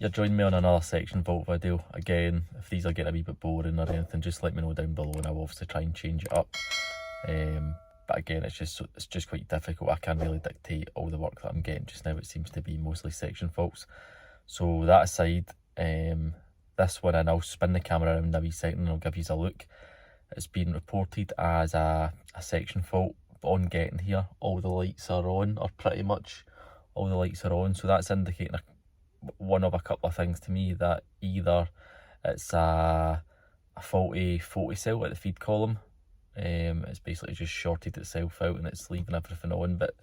you're joining me on another section vault video. Again, if these are getting a wee bit boring or anything, just let me know down below and I'll obviously try and change it up. But again, it's just quite difficult. I can't really dictate all the work that I'm getting just now. It seems to be mostly section faults. So that aside, this one, and I'll spin the camera around a wee second and I'll give you a look. It's been reported as a section fault. But on getting here, all the lights are on, or pretty much all the lights are on. So that's indicating one of a couple of things to me, that either it's a faulty photocell at the feed column. It's basically just shorted itself out and it's leaving everything on. But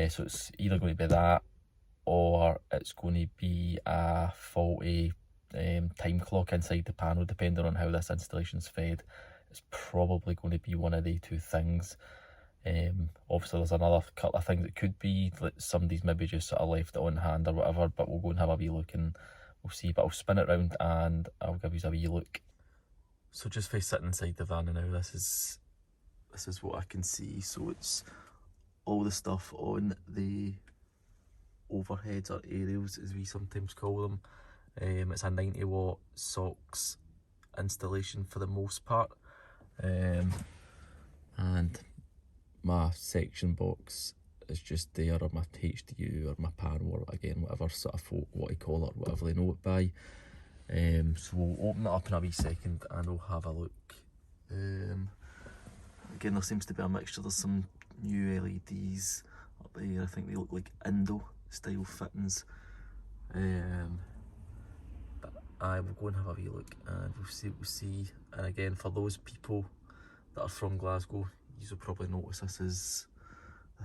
so it's either going to be that, or it's going to be a faulty time clock inside the panel, depending on how this installation's fed. It's probably going to be one of the two things. Obviously there's another couple of things it could be, like somebody's maybe just sort of left it on hand or whatever, but we'll go and have a wee look and we'll see. But I'll spin it round and I'll give you a wee look. So just for sitting inside the van now, this is what I can see. So it's all the stuff on the overheads, or aerials as we sometimes call them. It's a 90 watt SELC installation for the most part, and my section box is just there, or my HDU or my panel, or again whatever sort of folk what I call it, whatever they know it by. So we'll open it up in a wee second and we'll have a look. Again, there seems to be a mixture. There's some new LEDs up there. I think they look like Indo style fittings. But I will go and have a wee look and we'll see what we see. And again, for those people that are from Glasgow, you'll probably notice this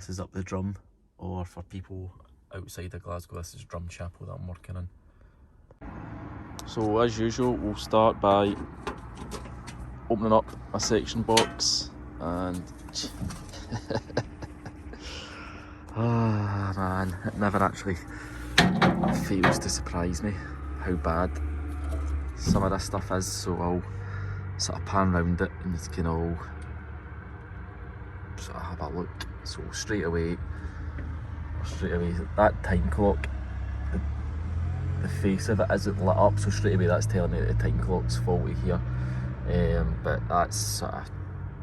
is up the drum, or for people outside of Glasgow, this is drum chapel that I'm working in. So as usual, we'll start by opening up a section box and ah man, it never actually fails to surprise me how bad some of this stuff is. So I'll sort of pan round it and you can all sort of have a look. So straight away that time clock, the face of it isn't lit up, so straight away that's telling me that the time clock's faulty here. But that's sort of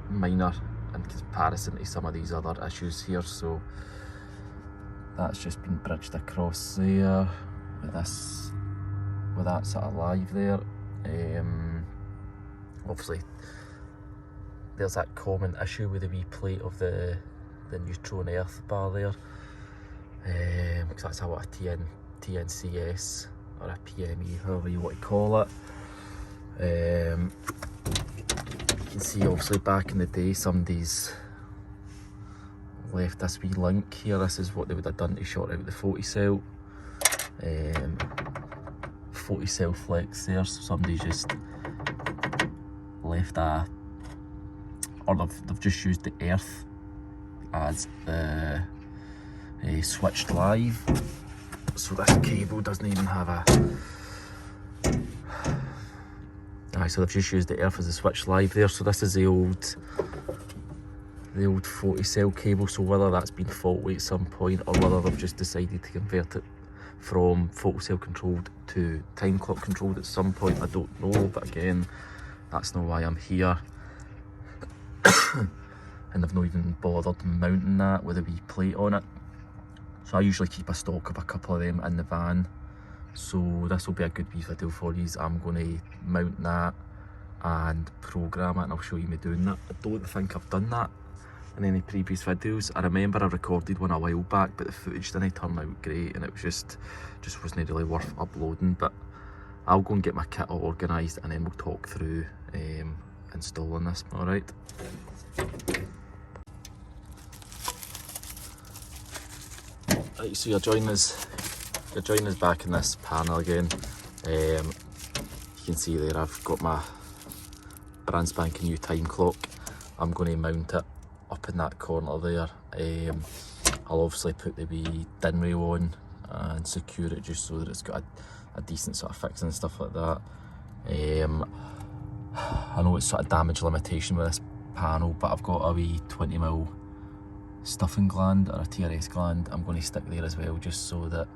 minor in comparison to some of these other issues here. So that's just been bridged across there with that sort of live there. Obviously there's that common issue with the wee plate of the neutral and earth bar there, because that's what a TNCS or a PME, however you want to call it. You can see obviously back in the day somebody's left this wee link here. This is what they would have done to short out the photocell. Photocell flex there, so somebody's just left or they've just used the earth as the switched live. So this cable doesn't even have a... so they've just used the earth as a switch live there. So this is the old photocell cable. So whether that's been faulty at some point, or whether they've just decided to convert it from photocell controlled to time clock controlled at some point, I don't know. But again, that's not why I'm here. And I've not even bothered mounting that with a wee plate on it. So I usually keep a stock of a couple of them in the van. So this will be a good wee video for you. I'm going to mount that and program it, and I'll show you me doing that. I don't think I've done that in any previous videos. I remember I recorded one a while back, but the footage didn't turn out great and it was just wasn't really worth uploading. But I'll go and get my kit all organised and then we'll talk through installing this, alright? Right, so you're joining us back in this panel again. You can see there I've got my brand spanking new time clock. I'm going to mount it up in that corner there. I'll obviously put the wee DIN rail on and secure it just so that it's got a decent sort of fixing and stuff like that. I know it's sort of damage limitation with this panel, but I've got a wee 20mm stuffing gland or a TRS gland I'm going to stick there as well, just so that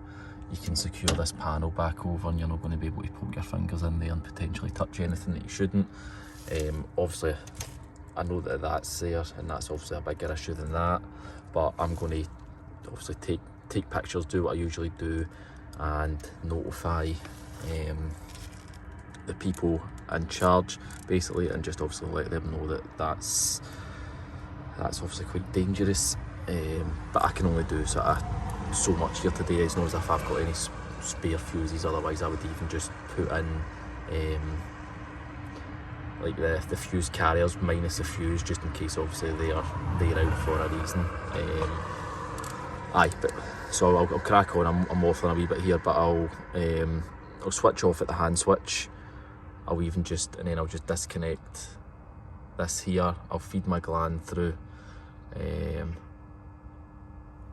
you can secure this panel back over and you're not going to be able to poke your fingers in there and potentially touch anything that you shouldn't. Obviously I know that that's there and that's obviously a bigger issue than that, but I'm going to obviously take pictures, do what I usually do, and notify the people in charge basically, and just obviously let them know that that's obviously quite dangerous. But I can only do sort of so much here today. It's not as if I've got any spare fuses, otherwise I would even just put in like the fuse carriers minus the fuse, just in case obviously they're out for a reason. But so I'll crack on. I'm waffling a wee bit here, but I'll switch off at the hand switch. I'll just disconnect this here. I'll feed my gland through, and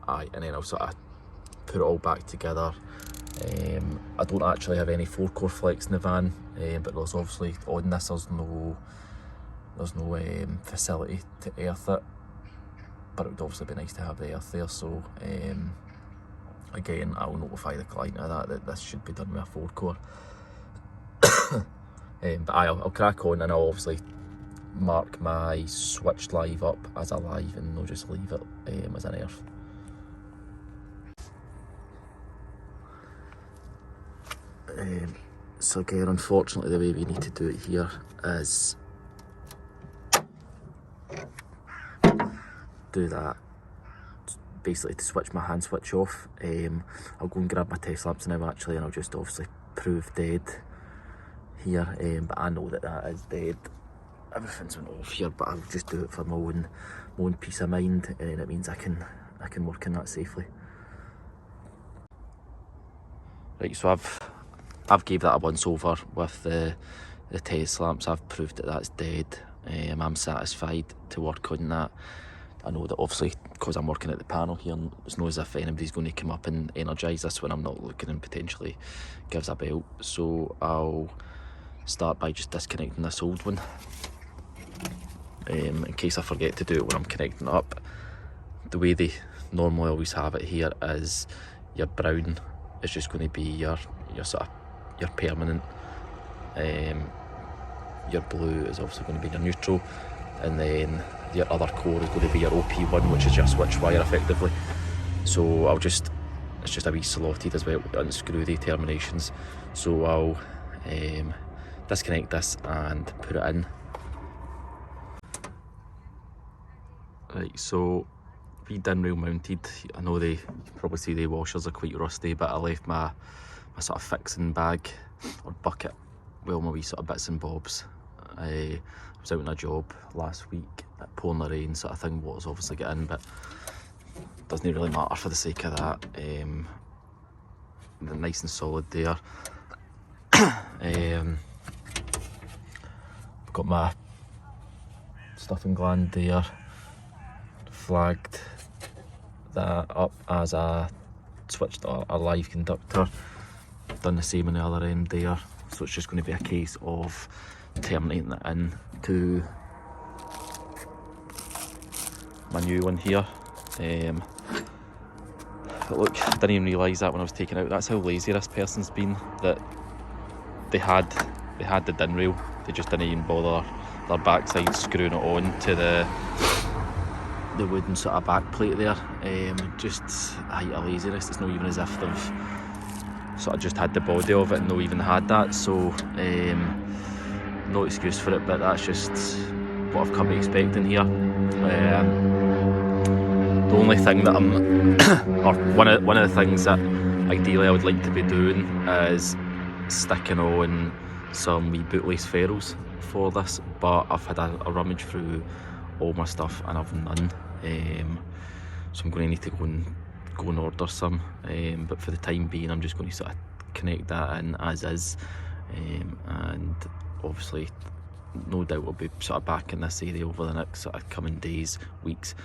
then I'll sort of put it all back together. I don't actually have any 4-core flex in the van, but there's obviously on this there's no facility to earth it, but it would obviously be nice to have the earth there. So again, I'll notify the client of that this should be done with a 4-core. But I'll crack on, and I'll obviously mark my switched live up as a live and not just leave it as an earth. So again, unfortunately the way we need to do it here is do that, basically to switch my hand switch off. I'll go and grab my test lamps now actually, and I'll just obviously prove dead here, but I know that is dead. Everything's went off here, but I'll just do it for my own peace of mind, and it means I can work in that safely. Right, so I've gave that a once over with the test lamps. I've proved that that's dead. I'm satisfied to work on that. I know that obviously because I'm working at the panel here, it's not as if anybody's going to come up and energise this when I'm not looking and potentially gives a belt. So I'll start by just disconnecting this old one, in case I forget to do it when I'm connecting it up. The way they normally always have it here is your brown is just going to be your sort of your permanent, your blue is obviously going to be your neutral, and then your other core is going to be your OP1, which is your switch wire effectively. So it's just a wee slotted as well to unscrew the terminations. So I'll disconnect this and put it in. Right, so wee DIN rail mounted. I know you can probably see the washers are quite rusty, but I left my sort of fixing bag or bucket with all my wee sort of bits and bobs. I was out on a job last week, pouring the rain sort of thing, water's obviously get in, but it doesn't really matter for the sake of that. They're nice and solid there. I've got my stuffing gland there, flagged that up as a switched a live conductor, done the same on the other end there. So it's just going to be a case of terminating it into my new one here. But look, I didn't even realise that when I was taking out. That's how lazy this person's been, that they had the DIN rail, they just didn't even bother their backside screwing it on to the wooden sort of back plate there. Just a height of laziness. It's not even as if they've sort of just had the body of it and not even had that. So no excuse for it, but that's just what I've come to expect in here. The only thing that or one of the things that ideally I would like to be doing is sticking on some wee bootlace ferrules for this, but I've had a rummage through all my stuff and I've none. So I'm going to need to go and order some. But for the time being, I'm just going to sort of connect that in as is, and obviously no doubt we'll be sort of back in this area over the next sort of coming days, weeks.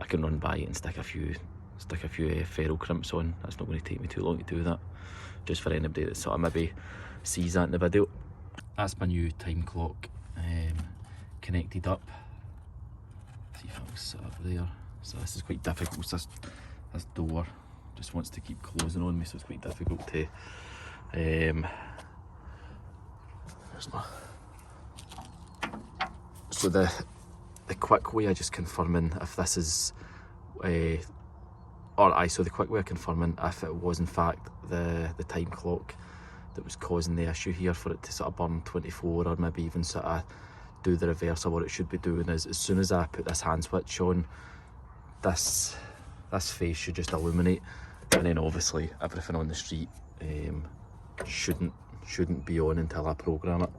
I can run by it and stick a few ferrule crimps on. That's not going to take me too long to do that, just for anybody that sort of maybe sees that in the video. That's my new time clock connected up. See if I can sit up there. So this is quite difficult, this door just wants to keep closing on me, so it's quite difficult to there's my... So the quick way of just confirming if this is so the quick way of confirming if it was in fact the time clock that was causing the issue here, for it to sort of burn 24 or maybe even sort of do the reverse of what it should be doing, is as soon as I put this hand switch on, this face should just illuminate, and then obviously everything on the street shouldn't be on until I program it.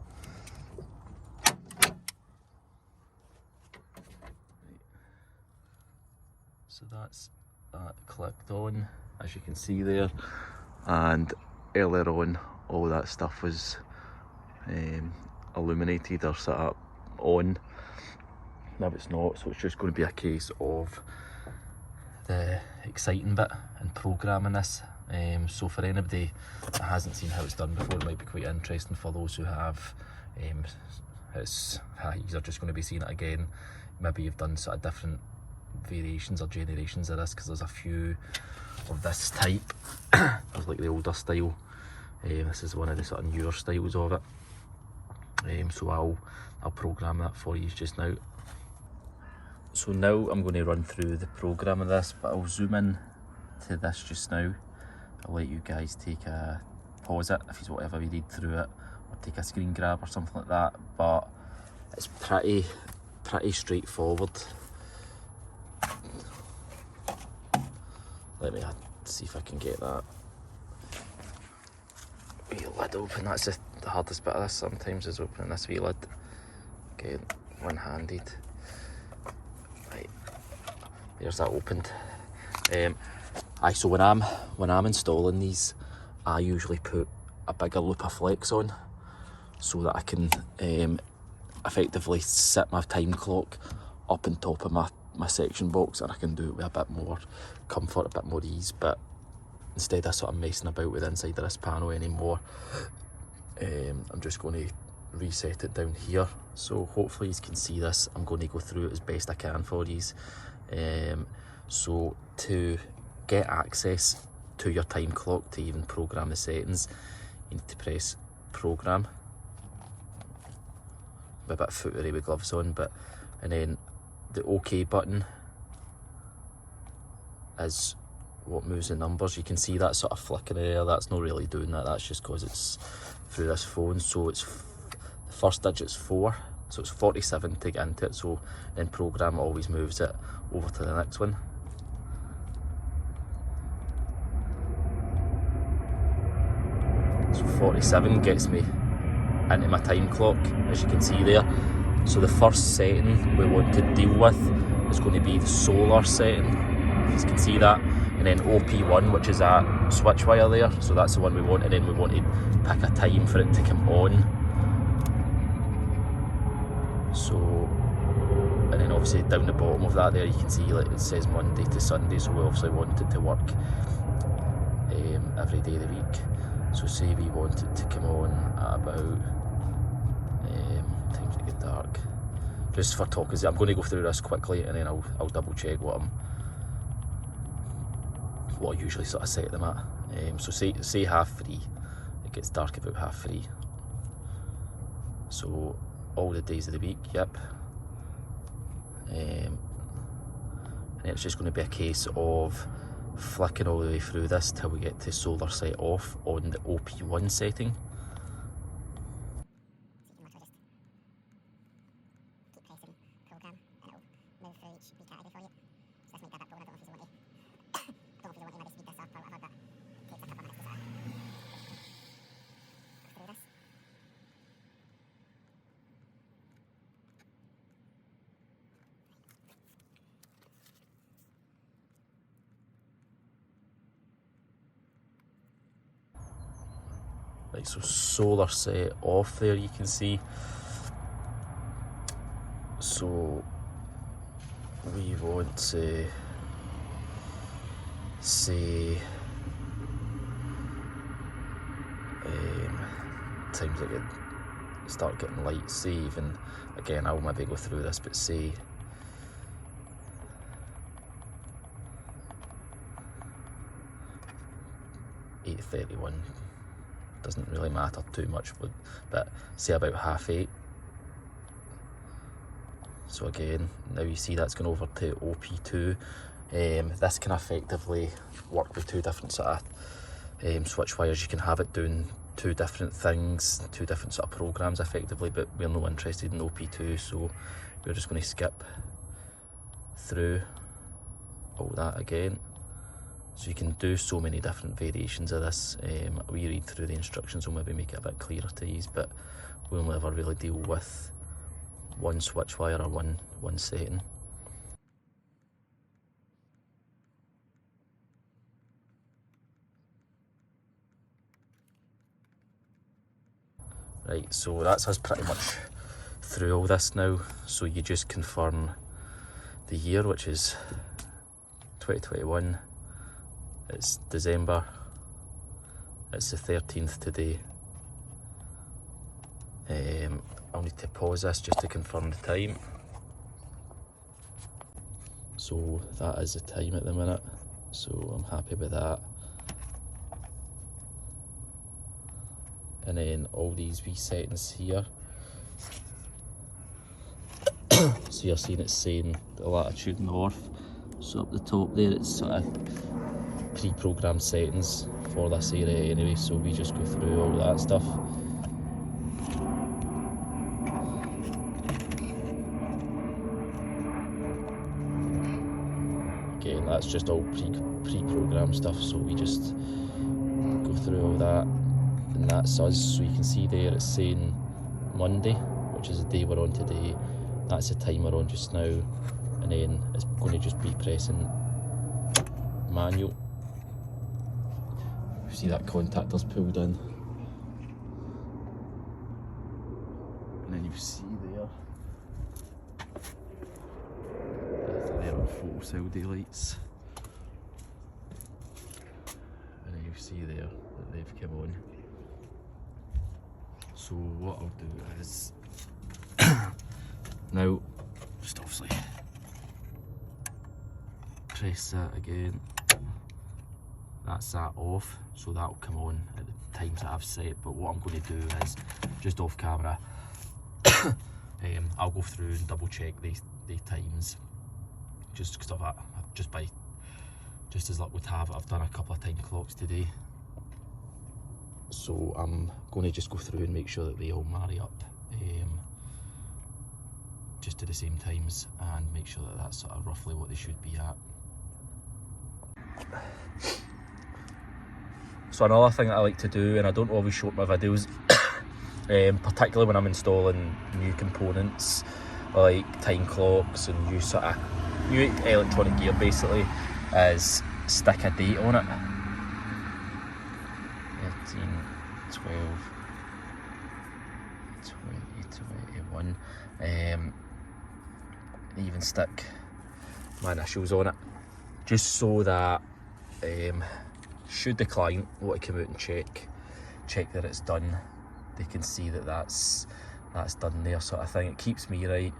So that's that clicked on, as you can see there, and earlier on all that stuff was illuminated or set up on. Now it's not, so it's just going to be a case of the exciting bit and programming this. So for anybody that hasn't seen how it's done before, it might be quite interesting. For those who have, you're just going to be seeing it again. Maybe you've done sort of different variations or generations of this, because there's a few of this type. There's like the older style. This is one of the sort of newer styles of it. So I'll program that for you just now. So now I'm going to run through the program of this, but I'll zoom in to this just now. I'll let you guys pause it if you want to have a read through it, or take a screen grab or something like that. But it's pretty straightforward. Let me see if I can get that wee lid open. That's the hardest bit of this sometimes, is opening this wee lid. Again, one-handed. Right, there's that opened. So when I'm installing these, I usually put a bigger loop of flex on, so that I can effectively sit my time clock up on top of my section box, and I can do it with a bit more comfort, a bit more ease. But instead of sort of messing about with the inside of this panel anymore, I'm just going to reset it down here. So hopefully you can see this. I'm going to go through it as best I can for you. So to get access to your time clock, to even program the settings, you need to press program. I'm a bit footery with gloves on, and then the OK button is what moves the numbers. You can see that sort of flicking there. That's not really doing that. That's just because it's through this phone. So it's the first digit's 4, so it's 47 to get into it. So then program always moves it over to the next one. So 47 gets me into my time clock, as you can see there. So the first setting we want to deal with is going to be the solar setting, if you can see that, and then OP1, which is that switch wire there. So that's the one we want, and then we want to pick a time for it to come on. So, and then obviously down the bottom of that there, you can see like it says Monday to Sunday, so we obviously want it to work every day of the week. So say we want it to come on at about times it get dark. Just for talk, I'm going to go through this quickly, and then I'll double check what I usually sort of set them at. So say 3:30, it gets dark about 3:30. So all the days of the week, yep. And it's just going to be a case of flicking all the way through this till we get to solar set off on the OP1 setting. Right, so solar set off there, you can see. So we want to say times it start getting light, say even, again I'll maybe go through this, but say 8:31. Doesn't really matter too much, but say about 8:30. So again, now you see that's going over to OP2. This can effectively work with two different sort of switch wires. You can have it doing two different things, two different sort of programs effectively, but we're not interested in OP2, so we're just going to skip through all that again. So you can do so many different variations of this. We read through the instructions will maybe make it a bit clearer to you, but we'll never really deal with one switch wire or one setting. Right, so that's us pretty much through all this now. So you just confirm the year, which is 2021. It's December. It's the 13th today. I'll need to pause this just to confirm the time. So that is the time at the minute, so I'm happy with that. And then all these wee settings here. So you're seeing it's saying the latitude north. So up the top there it's sort of pre-programmed settings for this area anyway, so we just go through all that stuff. Again, that's just all pre-programmed stuff, so we just go through all that, and that's us. So you can see there it's saying Monday, which is the day we're on today. That's the time we're on just now, and then it's going to just be pressing manual. You see that contactor's pulled in, and then you see there on photo cell daylights, and then you see there that they've come on. So what I'll do is now just obviously press that again. That's that off, so that'll come on at the times that I've set. But what I'm going to do is just off camera I'll go through and double check the times, just because of just as luck would have it, I've done a couple of time clocks today, so I'm going to just go through and make sure that they all marry up just to the same times, and make sure that that's sort of roughly what they should be at. So another thing that I like to do, and I don't always show up my videos, particularly when I'm installing new components like time clocks and new electronic gear basically, is stick a date on it. 13, 12, 20, 21. Even stick my initials on it, just so that should the client want to come out and check that it's done, they can see that that's done there, sort of thing. It keeps me right.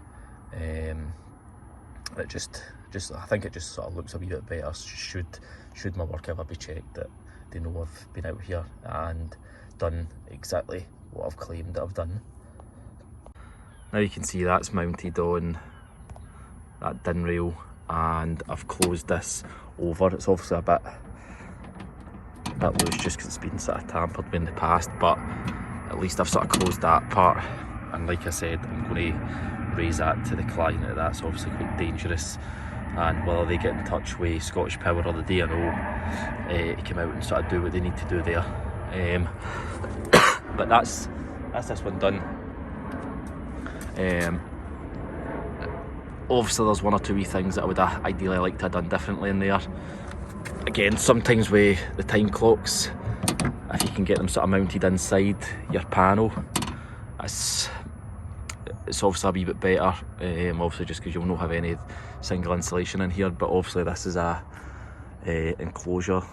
It just I think it just sort of looks a wee bit better should my work ever be checked, that they know I've been out here and done exactly what I've claimed that I've done. Now you can see that's mounted on that DIN rail, and I've closed this over. It's obviously a bit loose just because it's been sort of tampered with in the past, but at least I've sort of closed that part. And like I said, I'm going to raise that to the client that that's obviously quite dangerous, and whether they get in touch with Scottish Power or the DNO to come out and sort of do what they need to do there. But that's this one done. Obviously there's one or two wee things that I would ideally like to have done differently in there. Again, sometimes with the time clocks, if you can get them sort of mounted inside your panel, it's obviously a wee bit better, obviously just because you'll not have any single insulation in here. But obviously this is a enclosure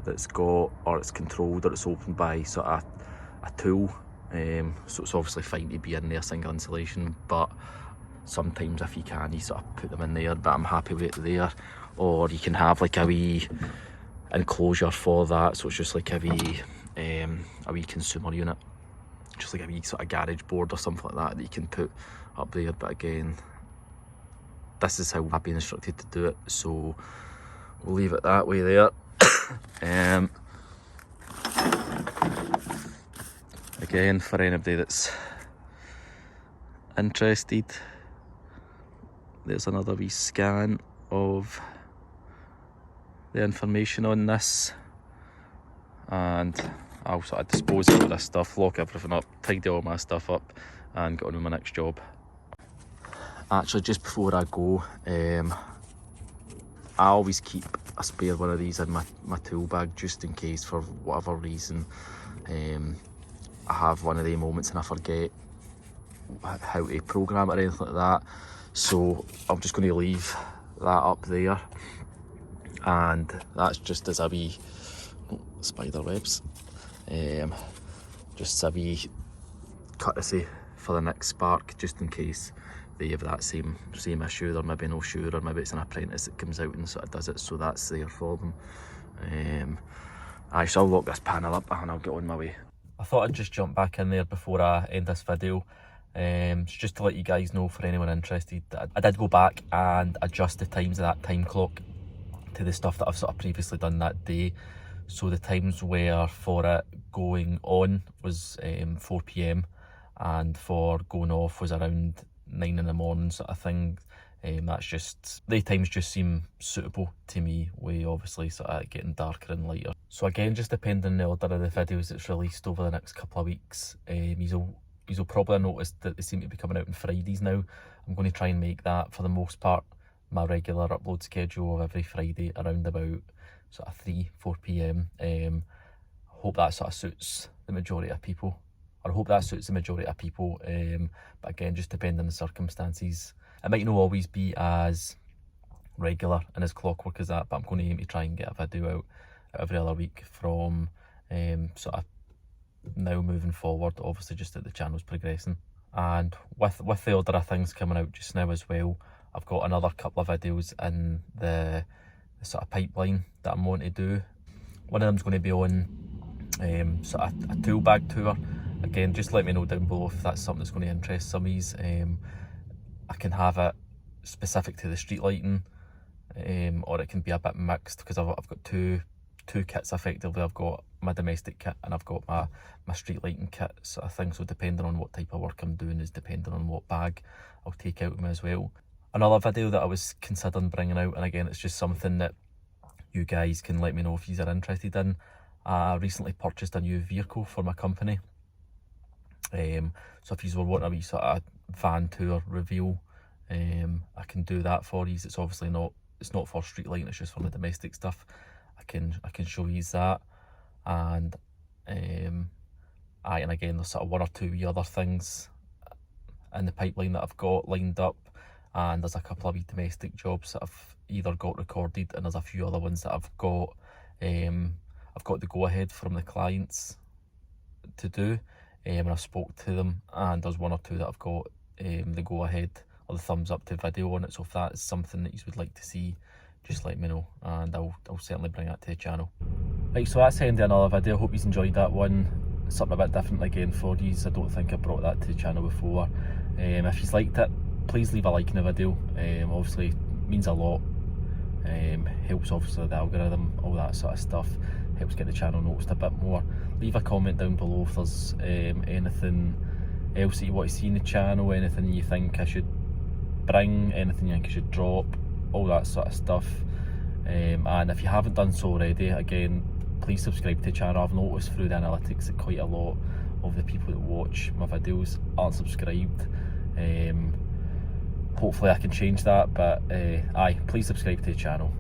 that's got, or it's controlled, or it's opened by sort of a tool, so it's obviously fine to be in there single insulation, but sometimes if you can, you sort of put them in there. But I'm happy with it there. Or you can have like a wee enclosure for that, so it's just like a wee consumer unit, just like a wee sort of garage board or something like that you can put up there. But again, this is how I've been instructed to do it, so we'll leave it that way there. Again, for anybody that's interested, there's another wee scan of the information on this, and I'll sort of dispose of all this stuff, lock everything up, tidy all my stuff up, and get on with my next job. Actually, just before I go, I always keep a spare one of these in my tool bag, just in case for whatever reason I have one of the moments and I forget how to program it or anything like that. So I'm just going to leave that up there, and that's just as a wee spider webs, just a wee courtesy for the next spark, just in case they have that same issue. They're maybe no sure, or maybe it's an apprentice that comes out and sort of does it, so that's there for them. I shall lock this panel up and I'll get on my way. I thought I'd just jump back in there before I end this video, just to let you guys know, for anyone interested, that I did go back and adjust the times of that time clock to the stuff that I've sort of previously done that day. So the times were for it going on was 4 PM, and for going off was around 9 in the morning sort of thing. That's just, the times just seem suitable to me, with obviously sort of getting darker and lighter. So again, just depending on the order of the videos that's released over the next couple of weeks, you'll probably notice that they seem to be coming out on Fridays now. I'm going to try and make that, for the most part, my regular upload schedule of every Friday around about sort of 4 PM. Hope that sort of suits the majority of people. I hope that suits the majority of people, but again, just depending on the circumstances. It might not always be as regular and as clockwork as that, but I'm going to aim to try and get a video out every other week from sort of now moving forward, obviously just that the channel's progressing. And with the order of things coming out just now as well, I've got another couple of videos in the sort of pipeline that I'm wanting to do. One of them's going to be on sort of a tool bag tour. Again, just let me know down below if that's something that's going to interest some of these. I can have it specific to the street lighting, or it can be a bit mixed, because I've got two kits effectively. I've got my domestic kit and I've got my street lighting kit sort of thing. So depending on what type of work I'm doing is depending on what bag I'll take out with me as well. Another video that I was considering bringing out, and again, it's just something that you guys can let me know if you are interested in. I recently purchased a new vehicle for my company. So if you were wanting a wee sort of van tour reveal, I can do that for you. It's obviously not for street lighting, it's just for the domestic stuff. I can show you that, and and again, there's sort of one or two wee other things in the pipeline that I've got lined up, and there's a couple of wee domestic jobs that I've either got recorded, and there's a few other ones that I've got the go ahead from the clients to do. And I've spoke to them, and there's one or two that I've got the go ahead or the thumbs up to video on it. So if that is something that you would like to see, just let me know, and I'll certainly bring that to the channel. Right, so that's the end of another video. Hope you enjoyed that one. Something a bit different again for you. I don't think I brought that to the channel before. If you liked it, please leave a like in the video. Obviously means a lot. Helps obviously the algorithm, all that sort of stuff. Helps get the channel noticed a bit more. Leave a comment down below if there's anything else that you want to see in the channel, anything you think I should bring, anything you think I should drop, all that sort of stuff. And if you haven't done so already, again, please subscribe to the channel. I've noticed through the analytics that quite a lot of the people that watch my videos aren't subscribed. Hopefully I can change that, but please subscribe to the channel.